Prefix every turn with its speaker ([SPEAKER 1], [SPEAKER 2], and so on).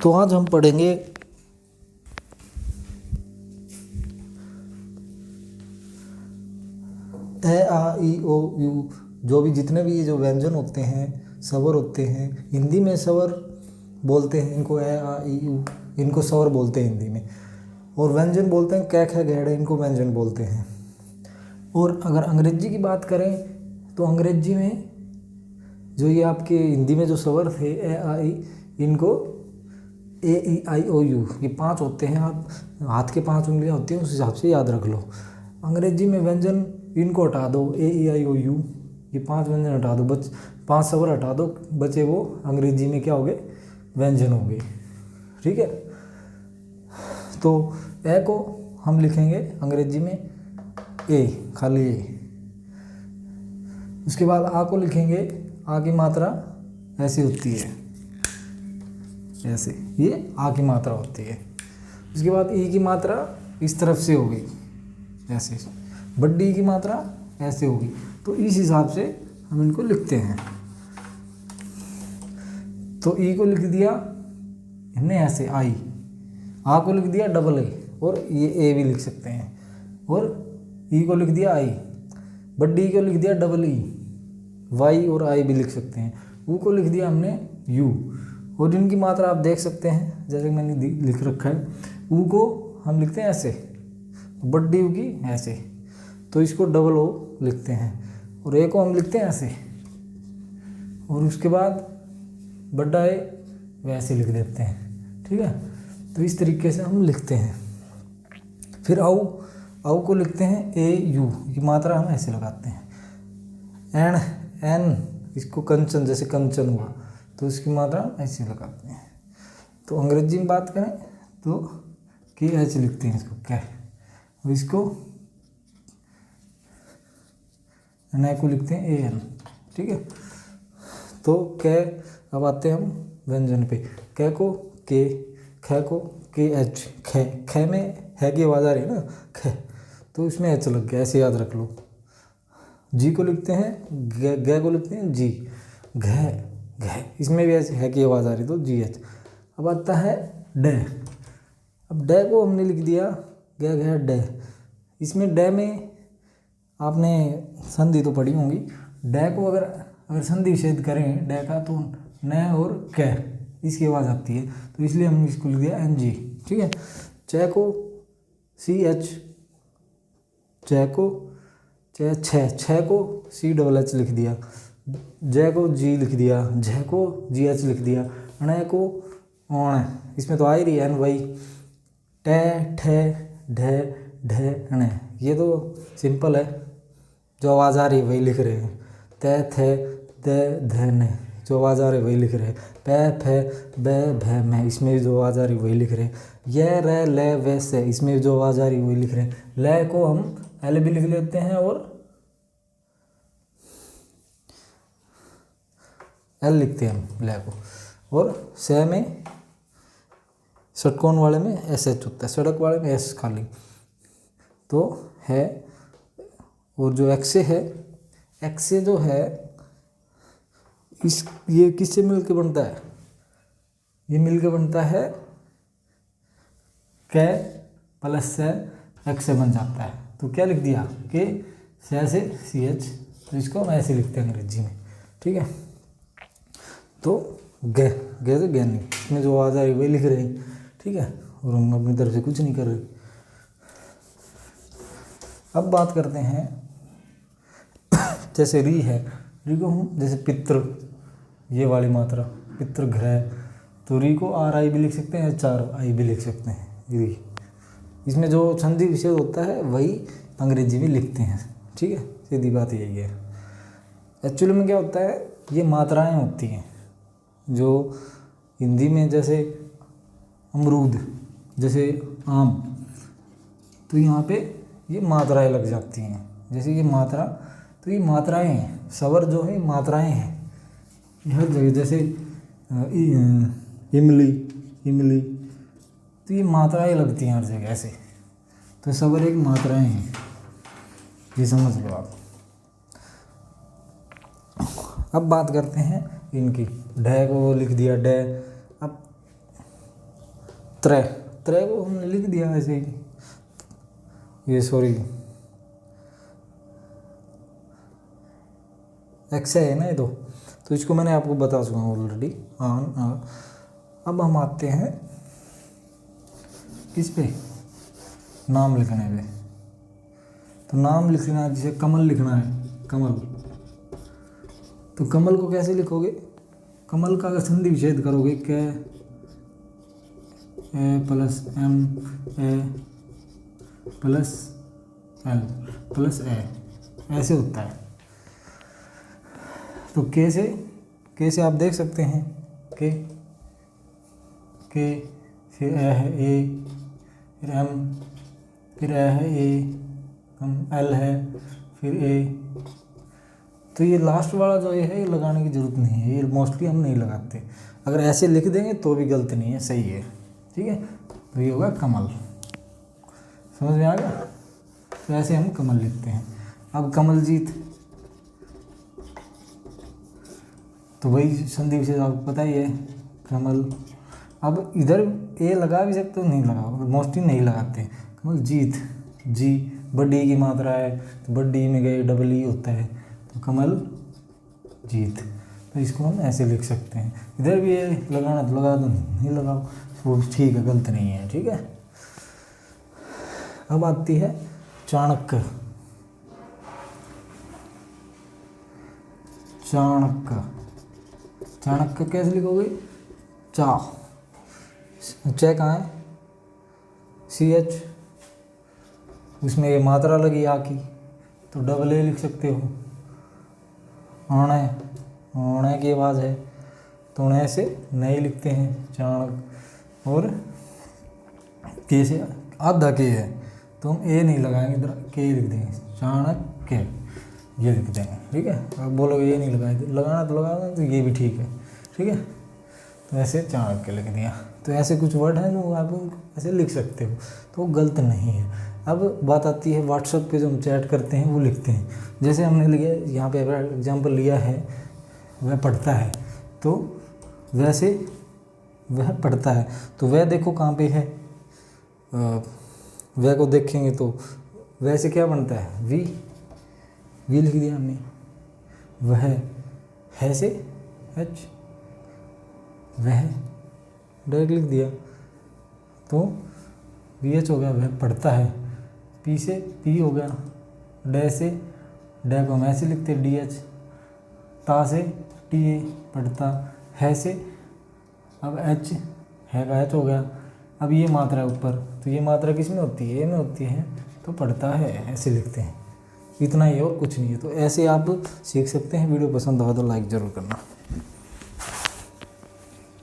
[SPEAKER 1] तो आज हम पढ़ेंगे ए आ ई ओ यू, जो भी जितने भी ये जो व्यंजन होते हैं, स्वर होते हैं। हिंदी में स्वर बोलते हैं इनको ए आ ई यू, इनको स्वर बोलते हैं हिंदी में। और व्यंजन बोलते हैं कै ख गहड़े, इनको व्यंजन बोलते हैं। और अगर अंग्रेजी की बात करें तो अंग्रेजी में जो ये आपके हिंदी में जो स्वर थे ए आ ई, इनको ए ई आई ओ यू, ये 5 होते हैं। आप हाथ के 5 उंगलियां होती हैं, उस हिसाब से याद रख लो। अंग्रेजी में व्यंजन इनको हटा दो, ए ई आई ओ यू, ये 5 व्यंजन हटा दो, 5 स्वर हटा दो, बचे वो अंग्रेजी में क्या हो गए, व्यंजन हो गए। ठीक है। तो ए को हम लिखेंगे अंग्रेजी में ए, खाली ए। उसके बाद आ को लिखेंगे, आ की मात्रा ऐसी होती है, ऐसे, ये आ की मात्रा होती है। उसके बाद ई की मात्रा इस तरफ से होगी, ऐसे। बड़ी की मात्रा ऐसे होगी। तो इस हिसाब से हम इनको लिखते हैं। तो ई को लिख दिया हमने ऐसे आई, आ को लिख दिया डबल ए, और ये ए भी लिख सकते हैं। और ई को लिख दिया आई, बड़ी को लिख दिया डबल ई, वाई और आई भी लिख सकते हैं। ऊ को लिख दिया हमने यू, और इनकी मात्रा आप देख सकते हैं जैसे मैंने लिख रखा है। ऊ को हम लिखते हैं ऐसे, बड़ी ऊ की ऐसे, तो इसको डबल ओ लिखते हैं। और ए को हम लिखते हैं ऐसे, और उसके बाद बड़ा ए वैसे लिख देते हैं। ठीक है। तो इस तरीके से हम लिखते हैं। फिर आऊ, आऊ को लिखते हैं ए यू, की मात्रा हम ऐसे लगाते हैं। एन, एन, इसको कंचन, जैसे कंचन हुआ, तो इसकी मात्रा ऐसे लगाते हैं। तो अंग्रेजी में बात करें तो के एच लिखते हैं इसको, क्या, और इसको एन को लिखते हैं ए एन। ठीक है। तो कै, अब आते हैं हम व्यंजन पे। कै को के, ख को के एच, ख, ख में है की आवाज़ आ रही है ना, ख, तो इसमें एच लग गया, ऐसे याद रख लो। जी को लिखते हैं ग को लिखते हैं जी, घ, घ, इसमें भी ऐसे है की आवाज़ आ रही, तो जी एच। अब आता है डे। अब डे को हमने लिख दिया ग घ डे। इसमें डे में आपने संधि तो पढ़ी होंगी। डे को अगर संधि विच्छेद करें डे का, तो न और क, इसकी आवाज़ आती है, तो इसलिए हमने इसको लिख दिया एन जी। ठीक है। च को सी एच, च को छ को सी डबल एच लिख दिया। जय को जी लिख दिया, झ को जी एच लिख दिया। ण को ओण, इसमें तो आ ही रही है एन वाई। ट, ठ, ढ, ढ, ण, ये तो सिंपल है, जो आवाज़ आ रही है वही लिख रहे हैं। त, थ, द, ध, न, जो आवाज़ आ रही है वही लिख रहे हैं। प, फ, ब, भ, म, इसमें जो आवाज़ आ रही है वही लिख रहे हैं। य, र, ल, व, स, इसमें जो आवाज़ आ रही है वही लिख रहे हैं। ल को हम एल भी लिख लेते हैं, और एल लिखते हैं हम ल को। और स में षटकोण वाले में एस एच होता है, सड़क वाले में एस खाली, तो है। और जो एक्से है, एक्से जो है इस, ये किससे मिलकर बनता है, ये मिलकर बनता है कै प्लस से एक्से बन जाता है। तो क्या लिख दिया कि से सी एच, तो इसको हम ऐसे लिखते हैं अंग्रेजी में। ठीक है। तो गे, गे से ज्ञानी, इसमें जो आवाज़ आ रही वही लिख रहे हैं। ठीक है। और हम अपनी तरफ से कुछ नहीं कर रहे। अब बात करते हैं, जैसे री है, री को हम जैसे पितृ, ये वाली मात्रा पितृ ग्रह, तो री को आर आई भी लिख सकते हैं, एच आर आई भी लिख सकते हैं। री, इसमें जो संधि विच्छेद होता है वही अंग्रेजी में लिखते हैं। ठीक है। सीधी बात यही है। एक्चुअली में क्या होता है, ये मात्राएं होती हैं जो हिंदी में, जैसे अमरूद, जैसे आम, तो यहाँ पे ये मात्राएं लग जाती हैं। जैसे ये मात्रा, तो ये मात्राएं हैं, स्वर जो है मात्राएं हैं हर जगह। जैसे इमली, इमली, तो ये मात्राएं लगती हैं हर जगह ऐसे, तो स्वर एक मात्राएं हैं, ये समझ लो आप। अब बात करते हैं इनकी। ढ को लिख दिया ड। अब त्रै, त्रै को हमने लिख दिया ऐसे ही, ये सॉरी एक्स है ना ये तो इसको मैंने आपको बता चुका हूँ ऑलरेडी। अब हम आते हैं किस पे, नाम लिखने पे। तो नाम लिखना, जैसे कमल लिखना है, कमल, तो कमल को कैसे लिखोगे, कमल का अगर संधि विच्छेद करोगे कै A plus M A plus L plus A, ऐसे होता है। तो के से आप देख सकते हैं के फिर ए है ए, फिर एम, फिर ए है ए, एल है, फिर ए। तो ये लास्ट वाला जो ये है ये लगाने की ज़रूरत नहीं है, ये मोस्टली हम नहीं लगाते। अगर ऐसे लिख देंगे तो भी गलत नहीं है, सही है, ठीक है। तो ये होगा कमल, समझ में आ गया। तो ऐसे हम कमल लिखते हैं। अब कमलजीत, तो वही संधि विशेष आपको पता ही है, कमल। अब इधर ए लगा भी सकते हो, नहीं लगाओ, मोस्टली नहीं लगाते। कमलजीत, जी बड़ी की मात्रा है तो बड़ी में गए डबल ई होता है, तो कमल जीत। तो इसको हम ऐसे लिख सकते हैं। इधर भी ये लगाना तो लगा दो, नहीं लगाओ वो ठीक है, गलत नहीं है, ठीक है। अब आती है चाणक्य, चाणक्य, चाणक्य कैसे लिखोगे, चा, च कहाँ है, सी एच, उसमें ये मात्रा लगी आ की तो डबल ए लिख सकते हो। आणे, आणे की आवाज़ है तो उन्हें ऐसे नहीं लिखते हैं, चाणक्य। और के से आधा के है तो हम ए नहीं लगाएंगे, इधर के लिख देंगे, चाणक्य ये लिख देंगे, ठीक है। अब बोलोगे ये नहीं लगाएंगे, लगाना तो लगा दें, तो ये भी ठीक है, ठीक है। तो ऐसे चाणक्य लिख दिया। तो ऐसे कुछ वर्ड हैं जो आप ऐसे लिख सकते हो, तो वो गलत नहीं है। अब बात आती है व्हाट्सएप पे जो हम चैट करते हैं वो लिखते हैं। जैसे हमने लिया यहाँ पे एग्जांपल लिया है, वह पढ़ता है, तो वैसे वह पढ़ता है, तो वह देखो कहाँ पे है, वह को देखेंगे तो वैसे क्या बनता है, वी लिख दिया हमने। वह है से एच, वह डायरेक्ट लिख दिया, तो वी एच हो गया, वह पढ़ता है। पी से पी हो गया, डे से डे को हम ऐसे लिखते डी एच, ता से टी ए, पढ़ता है से, अब एच है का एच हो गया। अब ये मात्रा है ऊपर, तो ये मात्रा किस में होती है, ए में होती है, तो पढ़ता है, ऐसे लिखते हैं। इतना ही और कुछ नहीं है। तो ऐसे आप सीख सकते हैं। वीडियो पसंद आया तो लाइक ज़रूर करना।